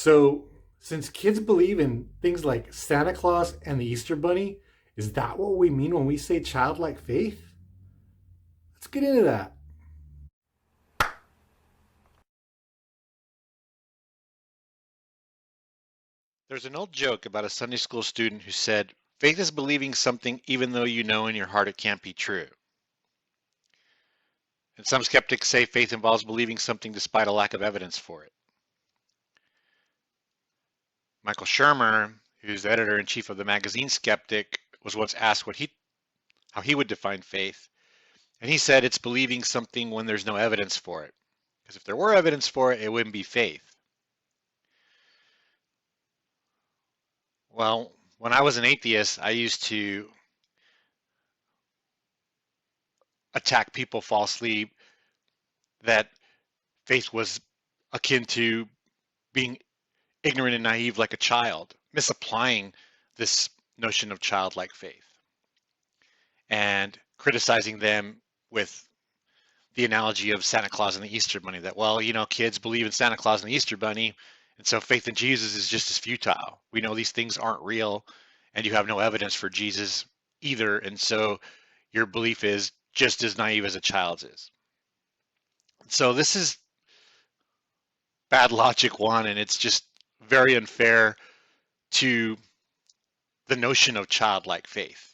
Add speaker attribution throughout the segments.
Speaker 1: So, since kids believe in things like Santa Claus and the Easter Bunny, is that what we mean when we say childlike faith? Let's get into that.
Speaker 2: There's an old joke about a Sunday school student who said, faith is believing something even though you know in your heart it can't be true. And some skeptics say faith involves believing something despite a lack of evidence for it. Michael Shermer, who's the editor-in-chief of the magazine Skeptic, was once asked how he would define faith. And he said it's believing something when there's no evidence for it. Because if there were evidence for it, it wouldn't be faith. Well, when I was an atheist, I used to attack people falsely that faith was akin to being ignorant and naive like a child, misapplying this notion of childlike faith and criticizing them with the analogy of Santa Claus and the Easter Bunny, that, well, kids believe in Santa Claus and the Easter Bunny, and so faith in Jesus is just as futile. We know these things aren't real, and you have no evidence for Jesus either, and so your belief is just as naive as a child's is. So this is bad logic, one, and it's just very unfair to the notion of childlike faith.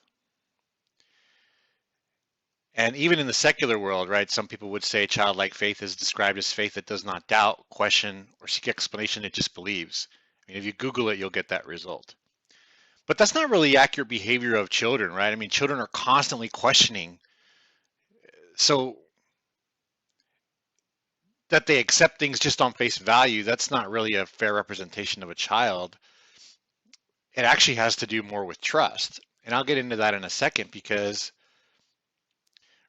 Speaker 2: And even in the secular world, right, some people would say childlike faith is described as faith that does not doubt, question, or seek explanation, it just believes. I mean, if you Google it, you'll get that result. But that's not really accurate behavior of children, right? I mean, children are constantly questioning. So that they accept things just on face value, that's not really a fair representation of a child. It actually has to do more with trust. And I'll get into that in a second because,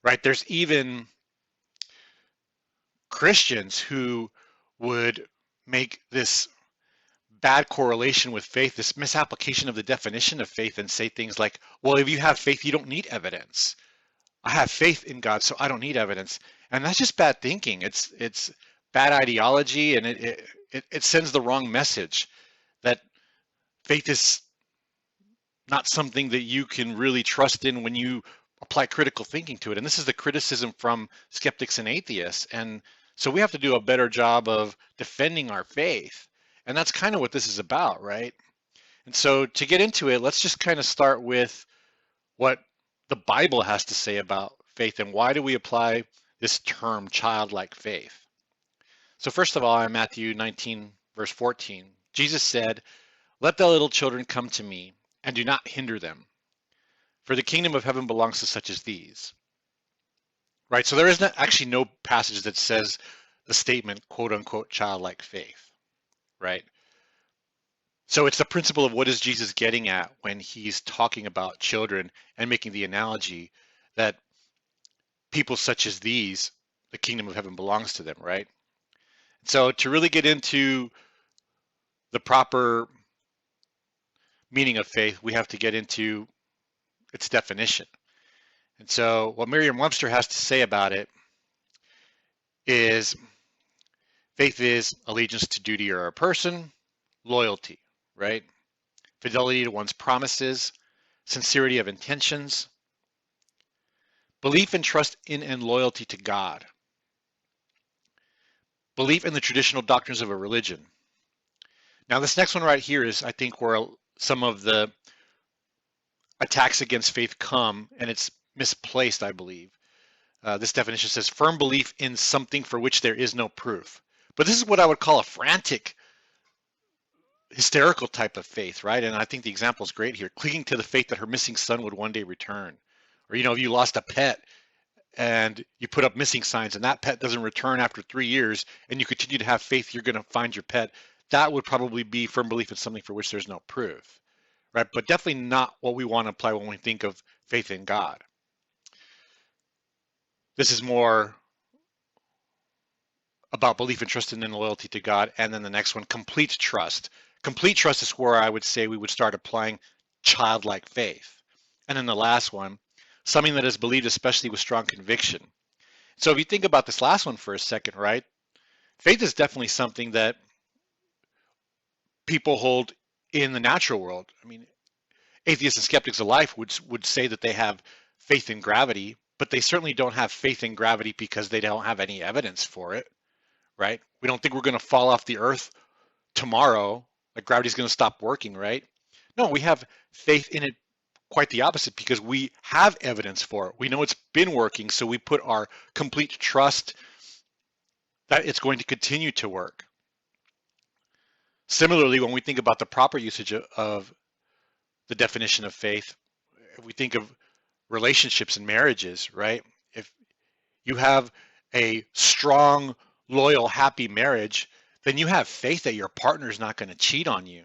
Speaker 2: right, there's even Christians who would make this bad correlation with faith, this misapplication of the definition of faith, and say things like, well, if you have faith, you don't need evidence. I have faith in God, so I don't need evidence. And that's just bad thinking. It's bad ideology, and it sends the wrong message that faith is not something that you can really trust in when you apply critical thinking to it. And this is the criticism from skeptics and atheists. And so we have to do a better job of defending our faith. And that's kind of what this is about, right? And so to get into it, let's just kind of start with what the Bible has to say about faith and why do we apply this term childlike faith. So first of all, in Matthew 19, verse 14, Jesus said, "Let the little children come to me, and do not hinder them, for the kingdom of heaven belongs to such as these." Right? So there is actually no passage that says the statement, quote unquote, childlike faith, right? So it's the principle of what is Jesus getting at when he's talking about children and making the analogy that people such as these, the kingdom of heaven belongs to them, right? So to really get into the proper meaning of faith, we have to get into its definition. And so what Merriam-Webster has to say about it is faith is allegiance to duty or a person, loyalty, right? Fidelity to one's promises, sincerity of intentions, belief and trust in and loyalty to God, belief in the traditional doctrines of a religion. Now this next one right here is, I think, where some of the attacks against faith come, and it's misplaced, I believe. This definition says firm belief in something for which there is no proof. But this is what I would call a frantic, hysterical type of faith, right? And I think the example is great here. Clinging to the faith that her missing son would one day return. Or, if you lost a pet and you put up missing signs and that pet doesn't return after 3 years and you continue to have faith you're going to find your pet, that would probably be firm belief in something for which there's no proof, right? But definitely not what we want to apply when we think of faith in God. This is more about belief and trust in and loyalty to God. And then the next one, complete trust. Complete trust is where I would say we would start applying childlike faith. And then the last one, something that is believed especially with strong conviction. So if you think about this last one for a second, right? Faith is definitely something that people hold in the natural world. I mean, atheists and skeptics alike would say that they have faith in gravity, but they certainly don't have faith in gravity because they don't have any evidence for it, right? We don't think we're going to fall off the earth tomorrow, like gravity's going to stop working, right? No, we have faith in it quite the opposite because we have evidence for it. We know it's been working, so we put our complete trust that it's going to continue to work. Similarly, when we think about the proper usage of the definition of faith, if we think of relationships and marriages, right? If you have a strong, loyal, happy marriage, then you have faith that your partner is not going to cheat on you.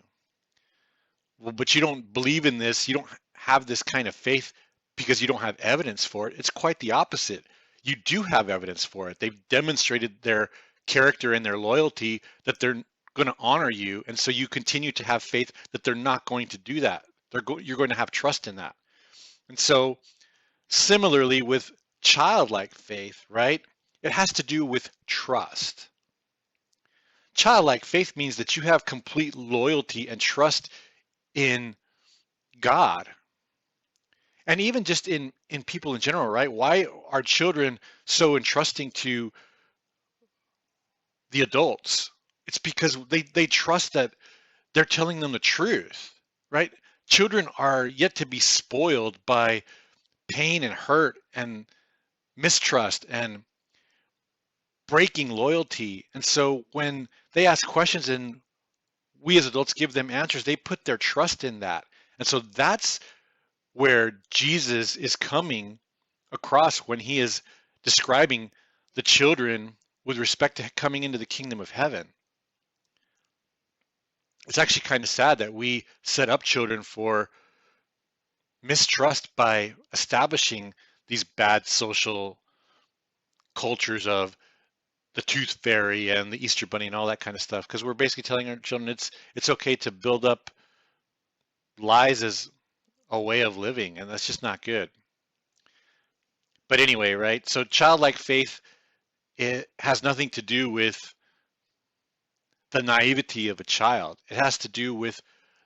Speaker 2: Well, but you don't believe in this, you don't have this kind of faith because you don't have evidence for it. It's quite the opposite. You do have evidence for it. They've demonstrated their character and their loyalty that they're going to honor you, and so you continue to have faith that they're not going to do that. You're going to have trust in that. And so similarly with childlike faith, right? It has to do with trust. Childlike faith means that you have complete loyalty and trust in God. And even just in people in general, right? Why are children so entrusting to the adults? It's because they trust that they're telling them the truth, right? Children are yet to be spoiled by pain and hurt and mistrust and breaking loyalty. And so when they ask questions and we as adults give them answers, they put their trust in that. And so that's where Jesus is coming across when he is describing the children with respect to coming into the kingdom of heaven. It's actually kind of sad that we set up children for mistrust by establishing these bad social cultures of the tooth fairy and the Easter bunny and all that kind of stuff, because we're basically telling our children it's okay to build up lies as a way of living, and that's just not good. But anyway, right? So childlike faith, it has nothing to do with the naivety of a child. It has to do with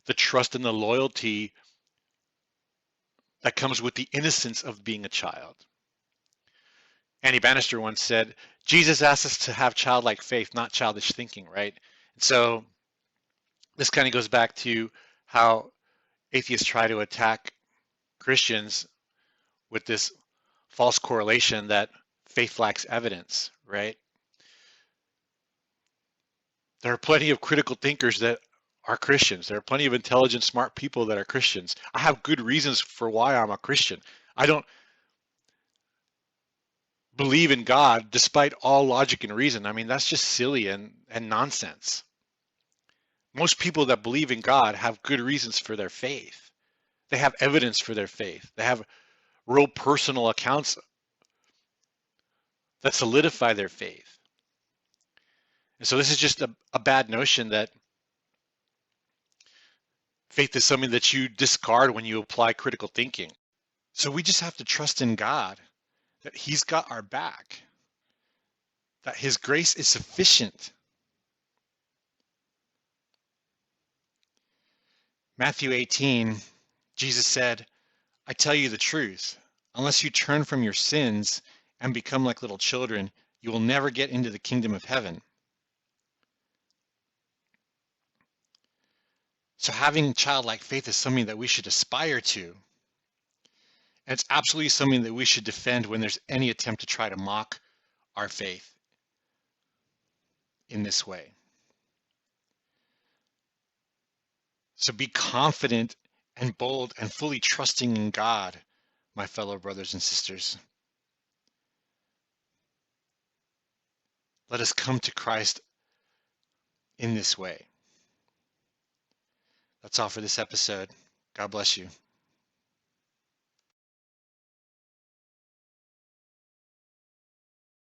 Speaker 2: the trust and the loyalty that comes with the innocence of being a child. Annie Bannister once said, Jesus asks us to have childlike faith, not childish thinking, right? And so this kind of goes back to how atheists try to attack Christians with this false correlation that faith lacks evidence, right? There are plenty of critical thinkers that are Christians. There are plenty of intelligent, smart people that are Christians. I have good reasons for why I'm a Christian. I don't believe in God despite all logic and reason. I mean, that's just silly and nonsense. Most people that believe in God have good reasons for their faith. They have evidence for their faith. They have real personal accounts that solidify their faith. And so this is just a bad notion that faith is something that you discard when you apply critical thinking. So we just have to trust in God, that he's got our back, that his grace is sufficient. Matthew 18, Jesus said, I tell you the truth, unless you turn from your sins and become like little children, you will never get into the kingdom of heaven. So having childlike faith is something that we should aspire to. And it's absolutely something that we should defend when there's any attempt to try to mock our faith in this way. So be confident and bold and fully trusting in God, my fellow brothers and sisters. Let us come to Christ in this way. That's all for this episode. God bless you.